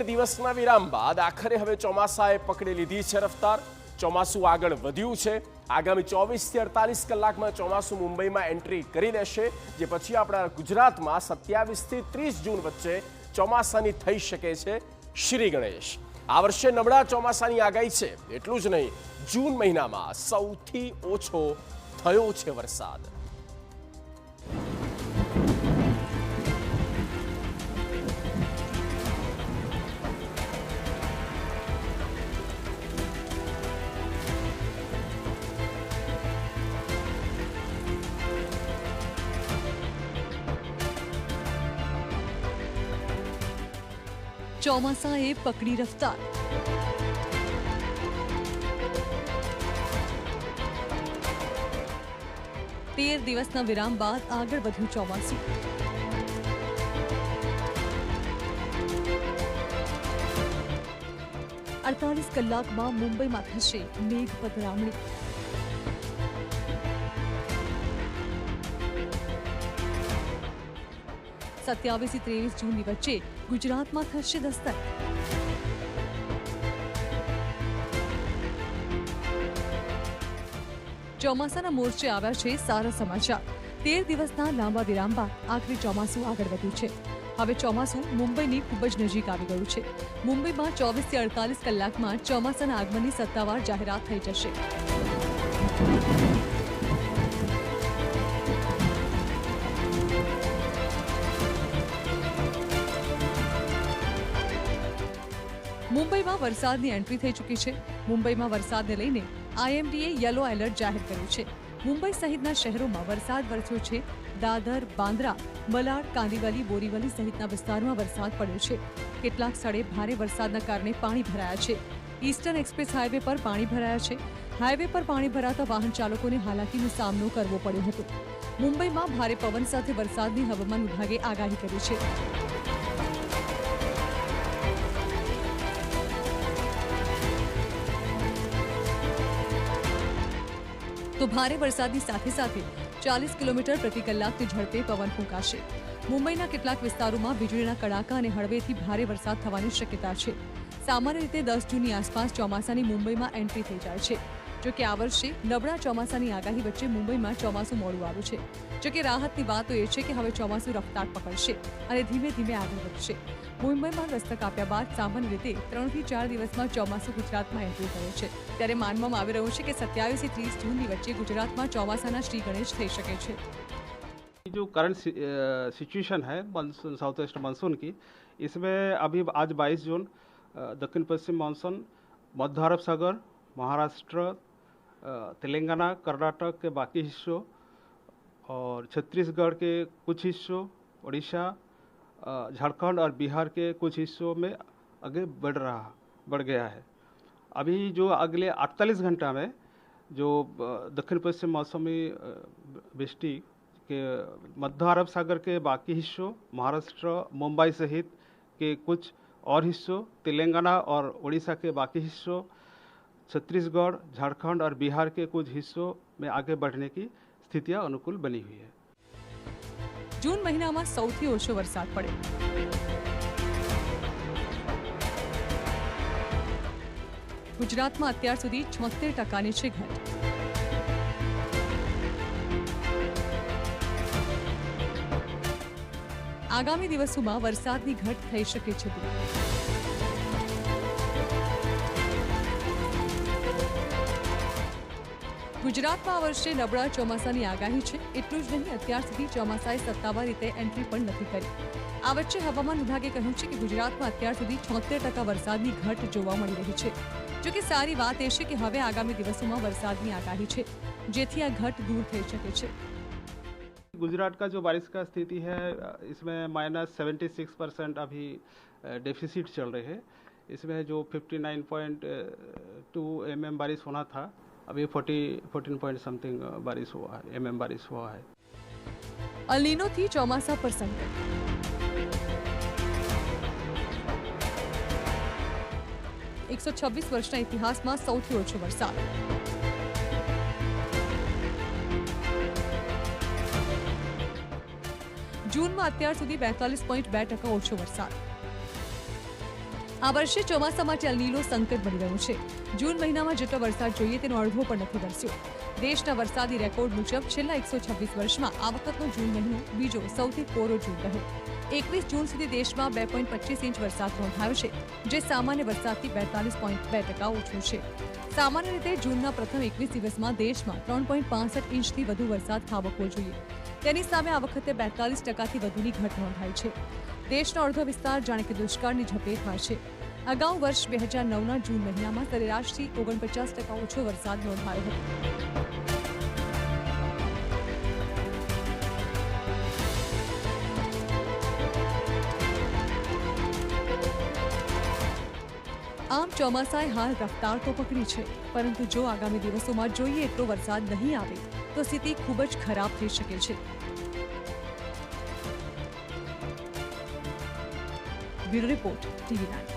દિવસના વિરામ બાદ આખરે હવે ચોમાસાએ પકડી લીધી છે રફતાર। ચોમાસું આગળ વધ્યું છે। આગામી 24 થી 48 કલાકમાં ચોમાસું મુંબઈમાં એન્ટ્રી કરી દેશે, જે પછી આપણા ગુજરાતમાં 27 થી 30 જૂન વચ્ચે ચોમાસાની થઈ શકે છે શ્રી ગણેશ। આ વર્ષે નબળા ચોમાસાની આગાહી છે। એટલું જ નહીં, જૂન મહિનામાં સૌથી ઓછો થયો છે વરસાદ। ચોમાસાએ પકડી રફતાર। 13 દિવસના વિરામ બાદ આગળ વધ્યું ચોમાસું। અડતાલીસ કલાકમાં મુંબઈમાં થશે મેઘ પધરામણી। સત્યાવીસ થી 23 જૂનની વચ્ચે ગુજરાતમાં થશે દસ્તક। ચોમાસાના મોરચે આવ્યા છે સારા સમાચાર। 13 દિવસના લાંબા વિરામ બાદ આખરે ચોમાસું આગળ વધ્યું છે। હવે ચોમાસું મુંબઈની ખૂબ જ નજીક આવી ગયું છે। મુંબઈમાં 24 થી 48 કલાકમાં ચોમાસાના આગમનની સત્તાવાર જાહેરાત થઈ જશે। મુંબઈમાં વરસાદની એન્ટ્રી થઈ ચૂકી છે। મુંબઈમાં વરસાદને લઈને આઈએમડીએ યલો એલર્ટ જાહેર કર્યું છે। મુંબઈ સહિતના શહેરોમાં વરસાદ વરસ્યો છે। દાદર, બાંદ્રા, મલાડ, કાંદિવલી, બોરીવલી સહિતના વિસ્તારોમાં વરસાદ પડ્યો છે। કેટલાક સ્થળે ભારે વરસાદના કારણે પાણી ભરાયા છે। ઈસ્ટર્ન એક્સપ્રેસ હાઈવે પર પાણી ભરાયા છે। હાઈવે પર પાણી ભરાતા વાહન ચાલકોને હાલાકીનો સામનો કરવો પડ્યો હતો। મુંબઈમાં ભારે પવન સાથે વરસાદની હવામાન વિભાગે આગાહી કરી છે। તો ભારે વરસાદની સાથે સાથે 40 કિલોમીટર પ્રતિ કલાકની ઝડપે પવન ફૂંકાશે। મુંબઈના કેટલાક વિસ્તારોમાં વીજળીના કડાકા અને હળવેથી ભારે વરસાદ થવાની શક્યતા છે। સામાન્ય રીતે 10 જૂનની આસપાસ ચોમાસાની મુંબઈમાં એન્ટ્રી થઈ જાય છે। જો કે આ વર્ષે નબળા ચોમાસાની આગાહી વચ્ચે મુંબઈમાં ચોમાસું મોડું આવ્યું છે। જો કે રાહતની વાત તો એ છે કે હવે ચોમાસું રફતાર પકડશે અને ધીમે ધીમે આગળ વધશે। મુંબઈમાં દસ્તક આપ્યા બાદ સામાન્ય રીતે 3 થી 4 દિવસમાં ચોમાસું ગુજરાતમાં એન્ટ્રી કર્યું છે। ત્યારે માનવામાં આવી રહ્યું છે કે 27 થી 30 જૂનની વચ્ચે ગુજરાતમાં ચોમાસાના શ્રી गणेश થઈ શકે છે। जो करंट सिचुएशन है मानसून साउथ वेस्ट मानसून की, इसमें अभी आज 22 जून दक्षिण पश्चिम मानसून मध्य अरब सागर, महाराष्ट्र, तेलंगाना, कर्नाटक के बाकी हिस्सों और छत्तीसगढ़ के कुछ हिस्सों, उड़ीसा, झारखंड और बिहार के कुछ हिस्सों में आगे बढ़ गया है। अभी जो अगले 48 घंटा में जो दक्षिण पश्चिम मौसमी वृष्टि के मध्य अरब सागर के बाकी हिस्सों, महाराष्ट्र, मुंबई सहित के कुछ और हिस्सों, तेलंगाना और उड़ीसा के बाकी हिस्सों, छत्तीसगढ़, झारखंड और बिहार के कुछ हिस्सों में आगे बढ़ने की स्थितियां अनुकूल बनी हुई है। जून महीनाમાં સૌથી ઓછો વરસાદ પડ્યો। ગુજરાતમાં અત્યાર સુધી 76% છે ઘટ। આગામી દિવસોમાં વરસાદની ઘટ થઈ શકે છે। ગુજરાતમાં આ વર્ષે નબળા ચોમાસાની આગાહી છે। એટલું જ નહીં, અત્યાર સુધી ચોમાસાએ સત્તાવાર રીતે એન્ટ્રી પણ નથી કરી। આ વચ્ચે હવામાન વિભાગે કહ્યું છે કે ગુજરાતમાં અત્યાર સુધી 76% વરસાદની ઘટ જોવા મળી રહી છે। જો કે સારી વાત એ છે કે હવે આગામી દિવસોમાં વરસાદની આગાહી છે, જેથી આ ઘટ દૂર થઈ શકે છે। गुजरात का जो बारिश का स्थिति है, इसमें -76% अभी डेफिसिट चल रहे हैं। इसमें जो 59.2 mm बारिश होना था, अभी 14 पॉइंट समथिंग बारिश हुआ है, mm बारिश हुआ है। અલ નીનોથી ચોમાસા પર સંકટ। 126 વર્ષના ઇતિહાસમાં સૌથી ઓછો વરસાદ। જૂનમાં અત્યાર સુધી 42.2% ઓછો વરસાદ। આ વર્ષે ચોમાસા માટે અલ નીનો સંકટ બની રહ્યું છે. જૂન મહિનામાં જેટલો વરસાદ જોઈએ તેનો અડધો પણ નથી વરસ્યો. દેશના વરસાદી રેકોર્ડ મુજબ છેલ્લા 126 વર્ષમાં આ વખતનો જૂન મહિનો બીજો સૌથી કોરો જૂન રહ્યો. 21 જૂન સુધી દેશમાં 2.25 ઇંચ વરસાદ નોંધાયો છે, જે સામાન્ય વરસાદથી 42.2% ઓછો છે. સામાન્ય રીતે જૂનના પ્રથમ 21 દિવસમાં દેશમાં 3.65 ઇંચથી વધુ વરસાદ ખાબકવો જોઈએ. તેની સામે આ વખતે 42%થી વધુની ઘટ નોંધાઈ છે. દેશનો અડધો વિસ્તાર જાણે કે દુષ્કાળની ઝપેટમાં છે. અગાઉ વર્ષ 2009ના જૂન મહિનામાં સરેરાશથી 49% ઓછો વરસાદ નોંધાયો હતો. આમ ચોમાસાએ હાલ રફતાર તો પકડી છે, પરંતુ જો આગામી દિવસોમાં જોઈએ એટલો વરસાદ નહીં આવે તો સ્થિતિ ખૂબ જ ખરાબ થઈ શકે છે. Bureau report, TV9.